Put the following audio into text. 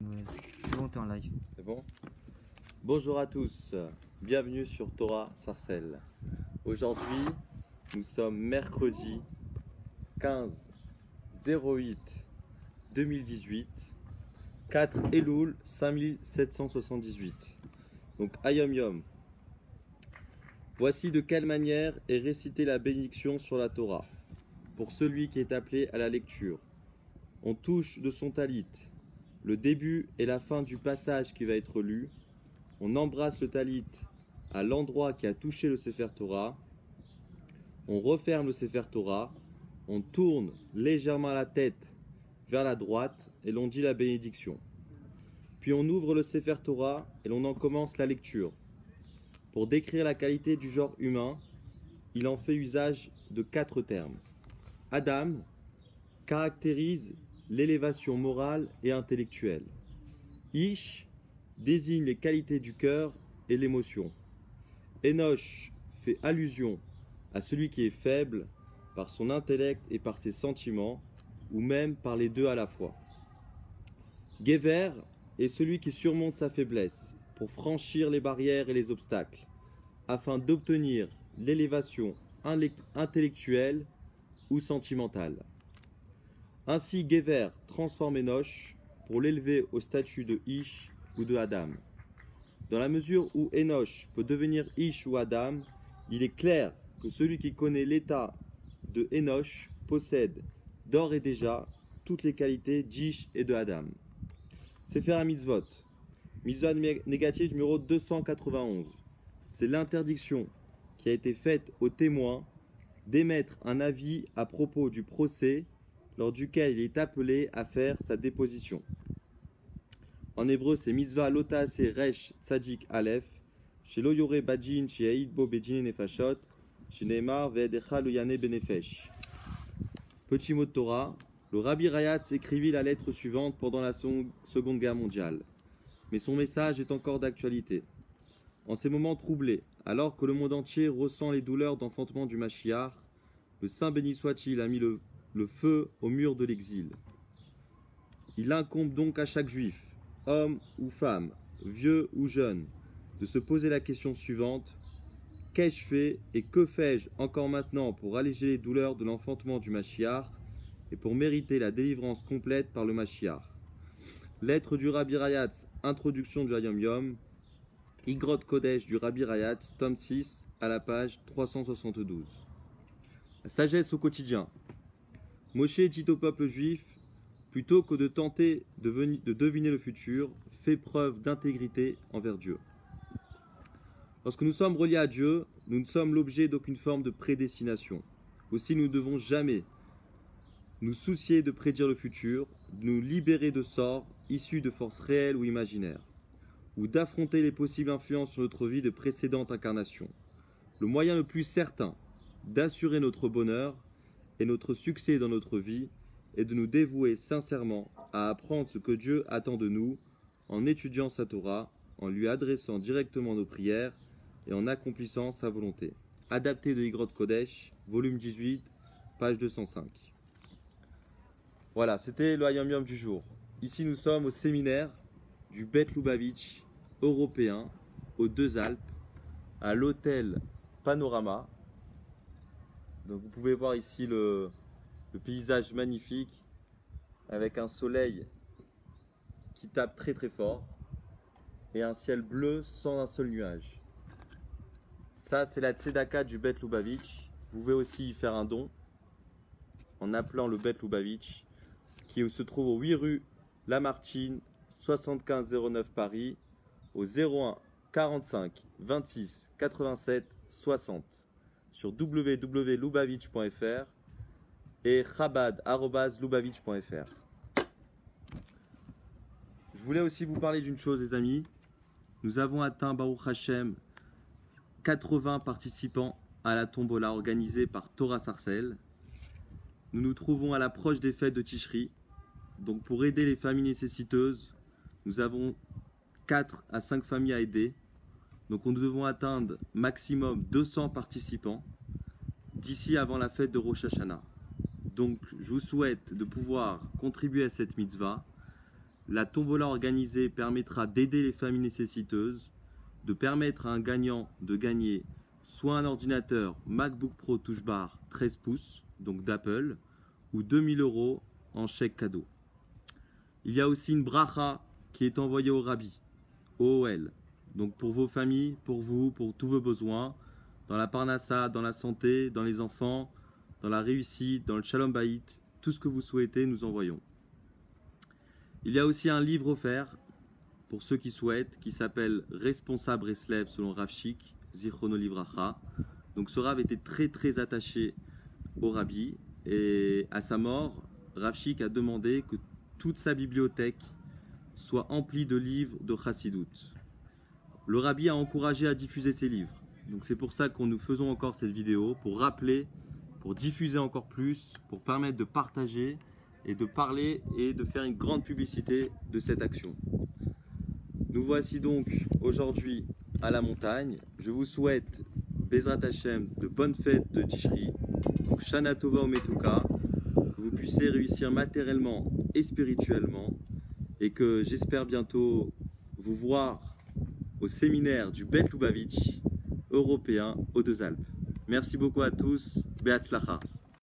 Ouais, c'est bon, t'es en live. C'est bon? Bonjour à tous, bienvenue sur Torah Sarcelles. Aujourd'hui, nous sommes mercredi 15/08/2018, 4 Elul 5778. Donc Ayom Yom. Voici de quelle manière est récitée la bénédiction sur la Torah. Pour celui qui est appelé à la lecture, on touche de son talit le début et la fin du passage qui va être lu. On embrasse le talit à l'endroit qui a touché le Sefer Torah. On referme le Sefer Torah. On tourne légèrement la tête vers la droite et l'on dit la bénédiction. Puis on ouvre le Sefer Torah et l'on en commence la lecture. Pour décrire la qualité du genre humain, il en fait usage de 4 termes. Adam caractérise l'élévation morale et intellectuelle. Ish désigne les qualités du cœur et l'émotion. Enoch fait allusion à celui qui est faible par son intellect et par ses sentiments, ou même par les deux à la fois. Gever est celui qui surmonte sa faiblesse pour franchir les barrières et les obstacles, afin d'obtenir l'élévation intellectuelle ou sentimentale. Ainsi, Gever transforme Enoch pour l'élever au statut de Ish ou de Adam. Dans la mesure où Enoch peut devenir Ish ou Adam, il est clair que celui qui connaît l'état de Enoch possède d'ores et déjà toutes les qualités d'Ish et de Adam. Sefer HaMitzvot, mitzvah négative numéro 291. C'est l'interdiction qui a été faite aux témoins d'émettre un avis à propos du procès lors duquel il est appelé à faire sa déposition. En hébreu, c'est mitzvah lotase resh tzadik aleph, chez loyore bajin chez aïd bo bejin nefashot, chez neymar ve'edecha loyane benefesh. Petit mot de Torah, le Rabbi Rayatz écrivit la lettre suivante pendant la Seconde Guerre mondiale. Mais son message est encore d'actualité. En ces moments troublés, alors que le monde entier ressent les douleurs d'enfantement du Mashiach, le Saint béni soit-il a mis le feu au mur de l'exil. Il incombe donc à chaque juif, homme ou femme, vieux ou jeune, de se poser la question suivante: qu'ai-je fait et que fais-je encore maintenant pour alléger les douleurs de l'enfantement du Mashiach et pour mériter la délivrance complète par le Mashiach? Lettre du Rabbi Rayatz, introduction du Hayom Yom, Igrot Kodesh du Rabbi Rayatz, tome 6, à la page 372. La sagesse au quotidien. Moshe dit au peuple juif: plutôt que de tenter de deviner le futur, fais preuve d'intégrité envers Dieu. Lorsque nous sommes reliés à Dieu, nous ne sommes l'objet d'aucune forme de prédestination. Aussi, nous ne devons jamais nous soucier de prédire le futur, de nous libérer de sorts issus de forces réelles ou imaginaires, ou d'affronter les possibles influences sur notre vie de précédentes incarnations. Le moyen le plus certain d'assurer notre bonheur et notre succès dans notre vie est de nous dévouer sincèrement à apprendre ce que Dieu attend de nous en étudiant sa Torah, en lui adressant directement nos prières et en accomplissant sa volonté. Adapté de Igrot Kodesh, volume 18, page 205. Voilà, c'était le Hayom Yom du jour. Ici, nous sommes au séminaire du Bet Lubavitch européen aux Deux Alpes, à l'hôtel Panorama. Donc vous pouvez voir ici le paysage magnifique avec un soleil qui tape très très fort et un ciel bleu sans un seul nuage. Ça, c'est la tzedaka du Bet Lubavitch. Vous pouvez aussi y faire un don en appelant le Bet Lubavitch qui se trouve au 8 rue Lamartine, 7509 Paris, au 01 45 26 87 60 sur www.lubavitch.fr et chabad@lubavitch.fr. Je voulais aussi vous parler d'une chose, les amis. Nous avons atteint, Baruch Hashem, 80 participants à la tombola organisée par Torah Sarcelles. Nous nous trouvons à l'approche des fêtes de Tishri. Donc pour aider les familles nécessiteuses, nous avons 4 à 5 familles à aider. Donc nous devons atteindre maximum 200 participants d'ici avant la fête de Rosh Hashanah. Donc je vous souhaite de pouvoir contribuer à cette mitzvah la tombola organisée permettra d'aider les familles nécessiteuses, de permettre à un gagnant de gagner soit un ordinateur MacBook Pro touche bar 13 pouces, donc d'Apple, ou 2000 € en chèque cadeau. Il y a aussi une bracha qui est envoyée au Rabbi, au OL, donc pour vos familles, pour vous, pour tous vos besoins, dans la parnassa, dans la santé, dans les enfants, dans la réussite, dans le shalom bayit, tout ce que vous souhaitez, nous envoyons. Il y a aussi un livre offert pour ceux qui souhaitent, qui s'appelle Responsable Breslev selon Rav Shik, Zichrono Livracha. Donc ce Rav était très attaché au Rabbi et à sa mort, Rav Shik a demandé que toute sa bibliothèque soit emplie de livres de Chassidut. Le Rabbi a encouragé à diffuser ses livres. Donc c'est pour ça que nous faisons encore cette vidéo, pour rappeler, pour diffuser encore plus, pour permettre de partager et de parler et de faire une grande publicité de cette action. Nous voici donc aujourd'hui à la montagne. Je vous souhaite, Bezrat Hashem, de bonnes fêtes de Tishri, donc Shana Tova Umetuka, que vous puissiez réussir matériellement et spirituellement, et que j'espère bientôt vous voir au séminaire du Bet Lubavitch européen aux Deux Alpes. Merci beaucoup à tous, Be'atzlacha.